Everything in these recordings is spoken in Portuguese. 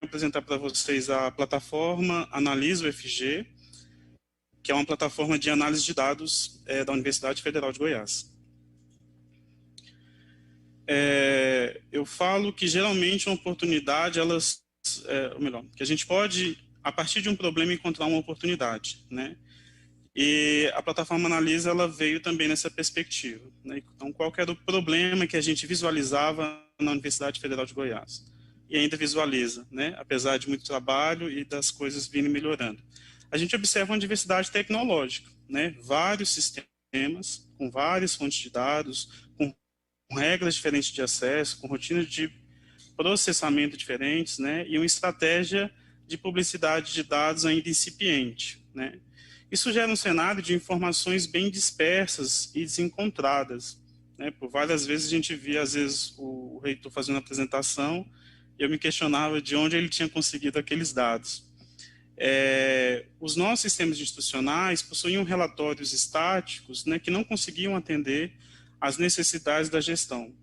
apresentar para vocês a plataforma Analisa UFG, que é uma plataforma de análise de dados da Universidade Federal de Goiás. Eu falo que geralmente uma oportunidade, ou melhor, que a gente pode, a partir de um problema, encontrar uma oportunidade, né? E a plataforma Analisa, ela veio também nessa perspectiva, né? Então, qual que era o problema que a gente visualizava na Universidade Federal de Goiás? E ainda visualiza, né? Apesar de muito trabalho e das coisas virem melhorando. A gente observa uma diversidade tecnológica, né? Vários sistemas, com várias fontes de dados, com regras diferentes de acesso, com rotinas de processamento diferentes, né? E uma estratégia de publicidade de dados ainda incipiente, né? Isso gera um cenário de informações bem dispersas e desencontradas, né? Por várias vezes a gente via, às vezes, o reitor fazendo a apresentação e eu me questionava de onde ele tinha conseguido aqueles dados. Os nossos sistemas institucionais possuíam relatórios estáticos, né, que não conseguiam atender às necessidades da gestão.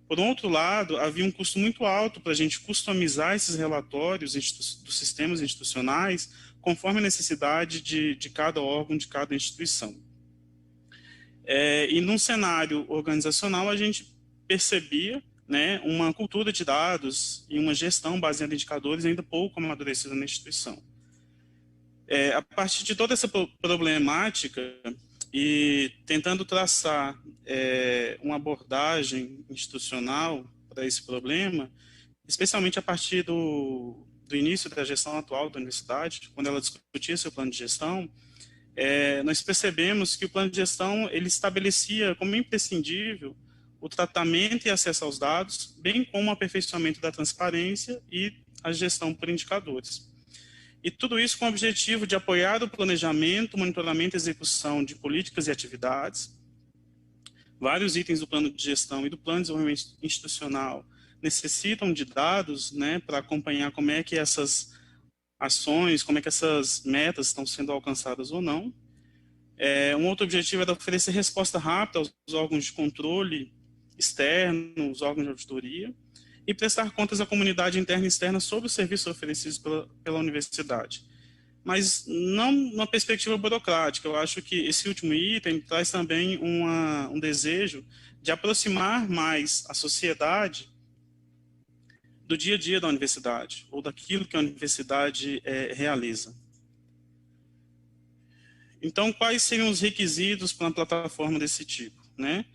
Por outro lado, havia um custo muito alto para a gente customizar esses relatórios dos sistemas institucionais conforme a necessidade de cada órgão, de cada instituição. E num cenário organizacional, a gente percebia, né, uma cultura de dados e uma gestão baseada em indicadores ainda pouco amadurecida na instituição. A partir de toda essa problemática e tentando traçar uma abordagem institucional para esse problema, especialmente a partir do início da gestão atual da universidade, quando ela discutia seu plano de gestão, nós percebemos que o plano de gestão ele estabelecia como imprescindível o tratamento e acesso aos dados, bem como o aperfeiçoamento da transparência e a gestão por indicadores. E tudo isso com o objetivo de apoiar o planejamento, monitoramento e execução de políticas e atividades. Vários itens do plano de gestão e do plano de desenvolvimento institucional necessitam de dados, né, para acompanhar como é que essas ações, como é que essas metas estão sendo alcançadas ou não. Um outro objetivo era oferecer resposta rápida aos órgãos de controle externo, os órgãos de auditoria, e prestar contas à comunidade interna e externa sobre os serviços oferecidos pela universidade. Mas não numa perspectiva burocrática. Eu acho que esse último item traz também um desejo de aproximar mais a sociedade do dia a dia da universidade, ou daquilo que a universidade realiza. Então, quais seriam os requisitos para uma plataforma desse tipo, né?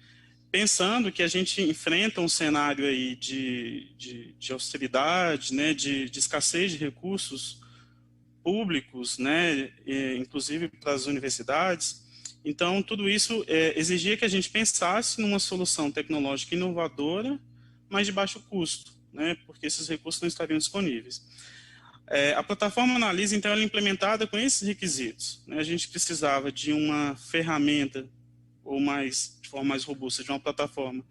Pensando que a gente enfrenta um cenário aí de austeridade, né, de escassez de recursos públicos, né, inclusive para as universidades, então tudo isso exigia que a gente pensasse numa solução tecnológica inovadora, mas de baixo custo, né, porque esses recursos não estariam disponíveis. A plataforma Analisa, então, ela é implementada com esses requisitos, né? A gente precisava de uma ferramenta ou de forma mais robusta, de uma plataforma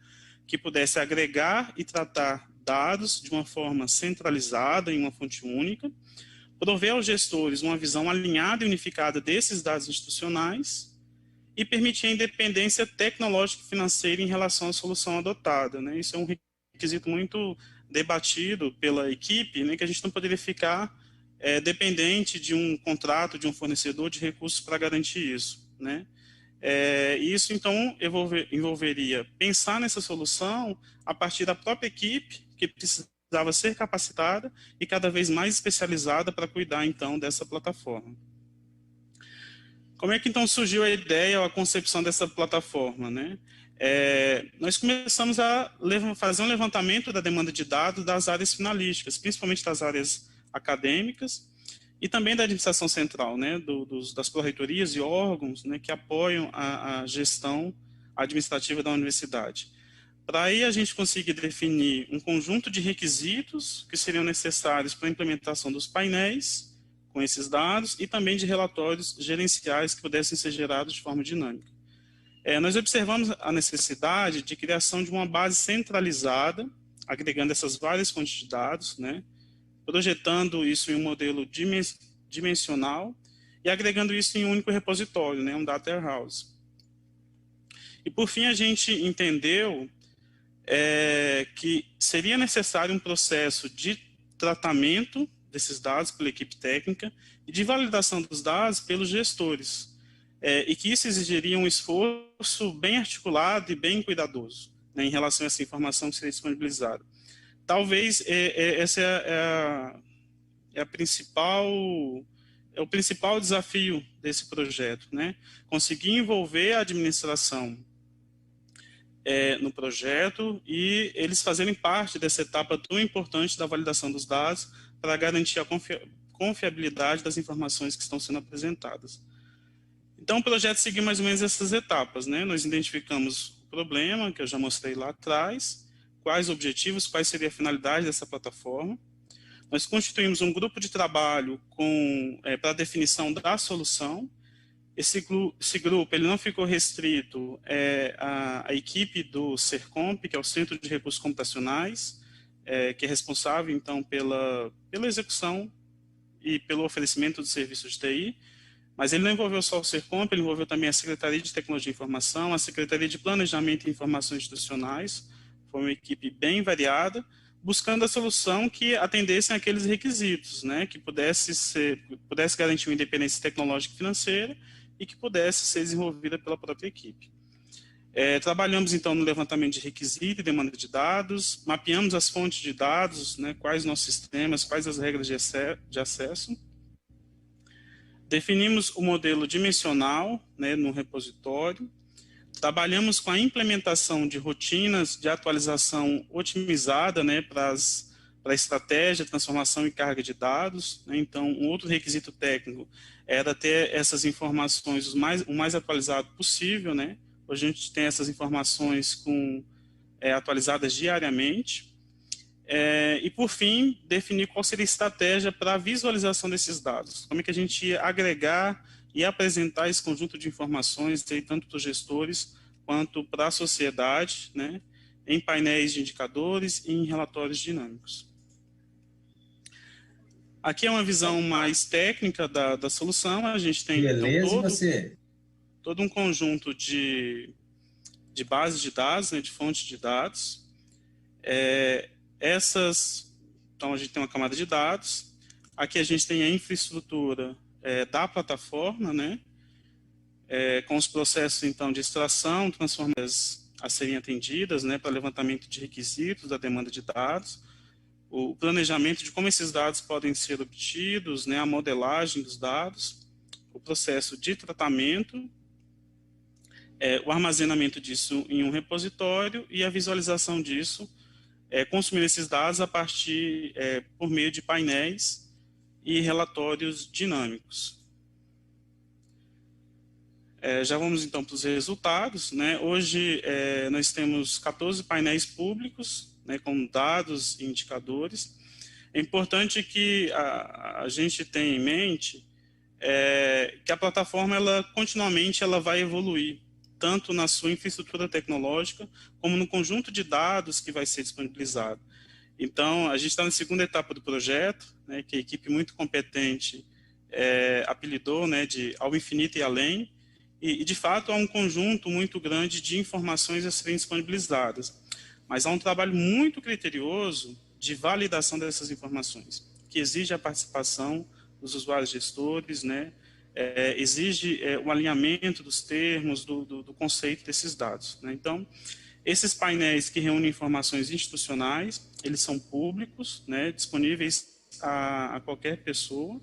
que pudesse agregar e tratar dados de uma forma centralizada em uma fonte única, prover aos gestores uma visão alinhada e unificada desses dados institucionais e permitir a independência tecnológica e financeira em relação à solução adotada, né? Isso é um requisito muito debatido pela equipe, né, que a gente não poderia ficar dependente de um contrato, de um fornecedor de recursos para garantir isso, né? Isso, então, envolveria pensar nessa solução a partir da própria equipe, que precisava ser capacitada e cada vez mais especializada para cuidar, então, dessa plataforma. Como é que, então, surgiu a ideia ou a concepção dessa plataforma, né? Nós começamos a fazer um levantamento da demanda de dados das áreas finalísticas, principalmente das áreas acadêmicas, e também da administração central, né, das pró-reitorias e órgãos, né, que apoiam a gestão administrativa da universidade. Para aí a gente conseguir definir um conjunto de requisitos que seriam necessários para a implementação dos painéis com esses dados e também de relatórios gerenciais que pudessem ser gerados de forma dinâmica. Nós observamos a necessidade de criação de uma base centralizada, agregando essas várias fontes de dados, né, projetando isso em um modelo dimensional e agregando isso em um único repositório, né, um data warehouse. E, por fim, a gente entendeu que seria necessário um processo de tratamento desses dados pela equipe técnica e de validação dos dados pelos gestores, e que isso exigiria um esforço bem articulado e bem cuidadoso, né, em relação a essa informação que seria disponibilizada. Talvez essa é a principal, é o principal desafio desse projeto, né? Conseguir envolver a administração no projeto e eles fazerem parte dessa etapa tão importante da validação dos dados para garantir a confiabilidade das informações que estão sendo apresentadas. Então, o projeto seguiu mais ou menos essas etapas, né? Nós identificamos o problema, que eu já mostrei lá atrás, quais objetivos, quais seria a finalidade dessa plataforma. Nós constituímos um grupo de trabalho para a definição da solução. Esse grupo ele não ficou restrito à equipe do CERCOMP, que é o Centro de Recursos Computacionais, que é responsável, então, pela execução e pelo oferecimento de serviços de TI, mas ele não envolveu só o CERCOMP, ele envolveu também a Secretaria de Tecnologia e Informação, a Secretaria de Planejamento e Informações Institucionais. Foi uma equipe bem variada, buscando a solução que atendesse aqueles requisitos, né, que pudesse garantir uma independência tecnológica e financeira e que pudesse ser desenvolvida pela própria equipe. Trabalhamos, então, no levantamento de requisito e demanda de dados, mapeamos as fontes de dados, né, quais nossos sistemas, quais as regras de acesso. Definimos o modelo dimensional, né, no repositório. Trabalhamos com a implementação de rotinas de atualização otimizada, né, para a estratégia, transformação e carga de dados, né? Então, um outro requisito técnico era ter essas informações o mais atualizado possível, né? Hoje a gente tem essas informações atualizadas diariamente. E, por fim, definir qual seria a estratégia para a visualização desses dados. Como é que a gente ia agregar e apresentar esse conjunto de informações, tanto para os gestores quanto para a sociedade, né, em painéis de indicadores e em relatórios dinâmicos. Aqui é uma visão mais técnica da solução. A gente tem então, todo um conjunto de bases de dados, né, de fontes de dados. Então, a gente tem uma camada de dados. Aqui a gente tem a infraestrutura da plataforma, né, com os processos, então, de extração, transformações a serem atendidas, né, para levantamento de requisitos da demanda de dados, o planejamento de como esses dados podem ser obtidos, né, a modelagem dos dados, o processo de tratamento, o armazenamento disso em um repositório e a visualização disso, consumindo esses dados a partir, por meio de painéis e relatórios dinâmicos. Já vamos então para os resultados, né? Hoje nós temos 14 painéis públicos, né, com dados e indicadores. É importante que a gente tenha em mente que a plataforma continuamente vai evoluir, tanto na sua infraestrutura tecnológica, como no conjunto de dados que vai ser disponibilizado. Então, a gente está na segunda etapa do projeto, né, que a equipe muito competente apelidou, né, de Ao Infinito e Além, e de fato há um conjunto muito grande de informações a serem disponibilizadas, mas há um trabalho muito criterioso de validação dessas informações, que exige a participação dos usuários gestores, né, exige o alinhamento dos termos, do conceito desses dados, né? Então, esses painéis que reúnem informações institucionais, eles são públicos, né, disponíveis a qualquer pessoa.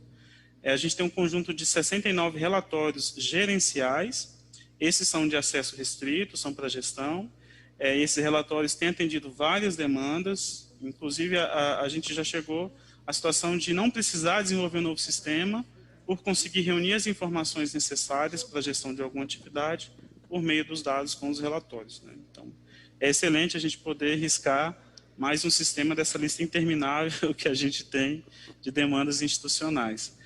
A gente tem um conjunto de 69 relatórios gerenciais, esses são de acesso restrito, são para gestão. Esses relatórios têm atendido várias demandas, inclusive a gente já chegou à situação de não precisar desenvolver um novo sistema por conseguir reunir as informações necessárias para a gestão de alguma atividade por meio dos dados com os relatórios, né? Então, é excelente a gente poder riscar mais um sistema dessa lista interminável que a gente tem de demandas institucionais.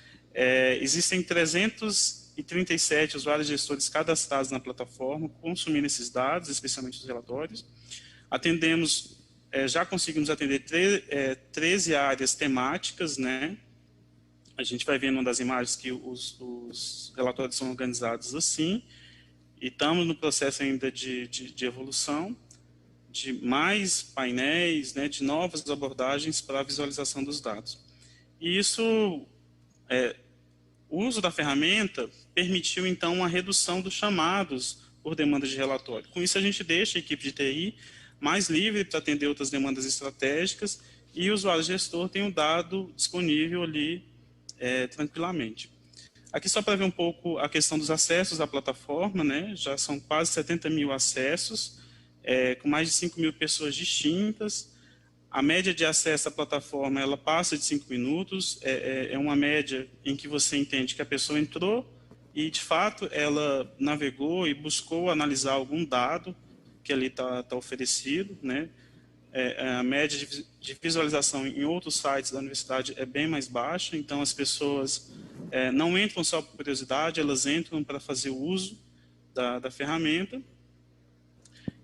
Existem 337 usuários gestores cadastrados na plataforma, consumindo esses dados, especialmente os relatórios. Já conseguimos atender 13 áreas temáticas, né? A gente vai ver numa das imagens que os relatórios são organizados assim, e estamos no processo ainda de evolução de mais painéis, né, de novas abordagens para a visualização dos dados. E isso, o uso da ferramenta permitiu, então, uma redução dos chamados por demanda de relatório. Com isso, a gente deixa a equipe de TI mais livre para atender outras demandas estratégicas e o usuário gestor tem um dado disponível ali tranquilamente. Aqui só para ver um pouco a questão dos acessos à plataforma, né? Já são quase 70 mil acessos, com mais de 5 mil pessoas distintas. A média de acesso à plataforma ela passa de 5 minutos, é uma média em que você entende que a pessoa entrou e, de fato, ela navegou e buscou analisar algum dado que ali está oferecido, né? A média de visualização em outros sites da universidade é bem mais baixa, então as pessoas não entram só por curiosidade, elas entram para fazer o uso da ferramenta.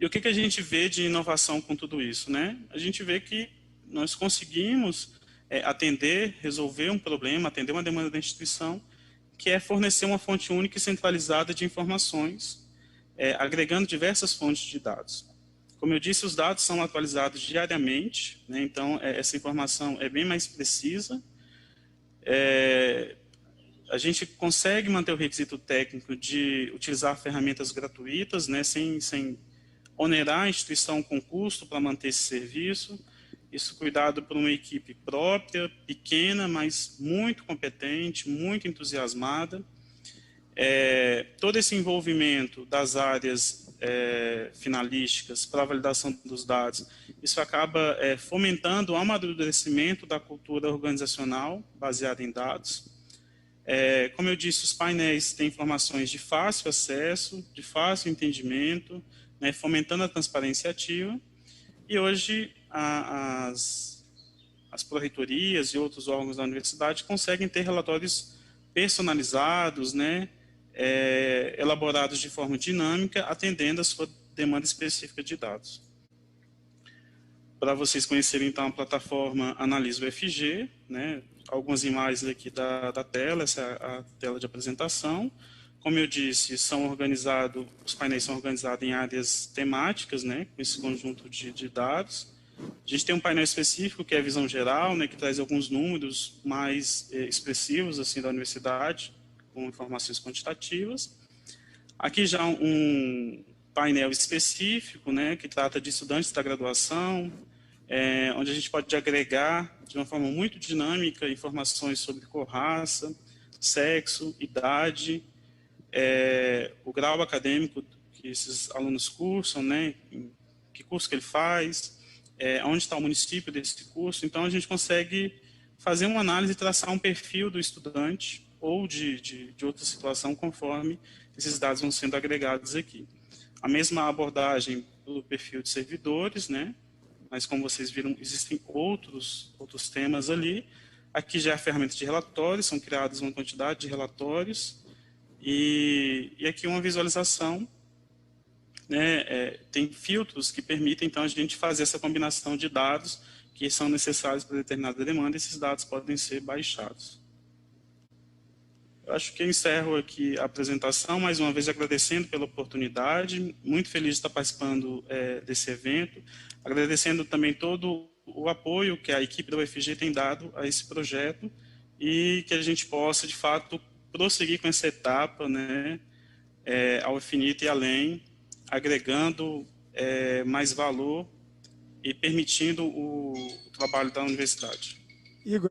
E o que a gente vê de inovação com tudo isso, né? A gente vê que nós conseguimos atender, resolver um problema, atender uma demanda da instituição, que é fornecer uma fonte única e centralizada de informações, agregando diversas fontes de dados. Como eu disse, os dados são atualizados diariamente, né? Então essa informação é bem mais precisa. A gente consegue manter o requisito técnico de utilizar ferramentas gratuitas, né? sem onerar a instituição com custo para manter esse serviço. Isso cuidado por uma equipe própria, pequena, mas muito competente, muito entusiasmada. Todo esse envolvimento das áreas finalísticas para a validação dos dados, isso acaba fomentando o amadurecimento da cultura organizacional baseada em dados. Como eu disse, os painéis têm informações de fácil acesso, de fácil entendimento, né, fomentando a transparência ativa. E hoje as pró-reitorias e outros órgãos da universidade conseguem ter relatórios personalizados, né, elaborados de forma dinâmica, atendendo a sua demanda específica de dados. Para vocês conhecerem, então, a plataforma Analisa UFG, né, algumas imagens aqui da tela, essa é a tela de apresentação. Como eu disse, os painéis são organizados em áreas temáticas, né, com esse conjunto de dados. A gente tem um painel específico, que é a visão geral, né, que traz alguns números mais expressivos assim, da universidade, com informações quantitativas. Aqui já um painel específico, né, que trata de estudantes da graduação, onde a gente pode agregar, de uma forma muito dinâmica, informações sobre cor, raça, sexo, idade, o grau acadêmico que esses alunos cursam, né, que curso que ele faz, onde está o município desse curso. Então, a gente consegue fazer uma análise e traçar um perfil do estudante ou de outra situação conforme esses dados vão sendo agregados aqui. A mesma abordagem do perfil de servidores, né, mas como vocês viram, existem outros temas ali. Aqui já é a ferramenta de relatórios, são criados uma quantidade de relatórios, e aqui uma visualização, né, tem filtros que permitem, então, a gente fazer essa combinação de dados que são necessários para determinada demanda, e esses dados podem ser baixados. Eu acho que eu encerro aqui a apresentação, mais uma vez agradecendo pela oportunidade, muito feliz de estar participando desse evento, agradecendo também todo o apoio que a equipe da UFG tem dado a esse projeto e que a gente possa, de fato, prosseguir com essa etapa, né, ao infinito e além, agregando mais valor e permitindo o trabalho da universidade. Igor,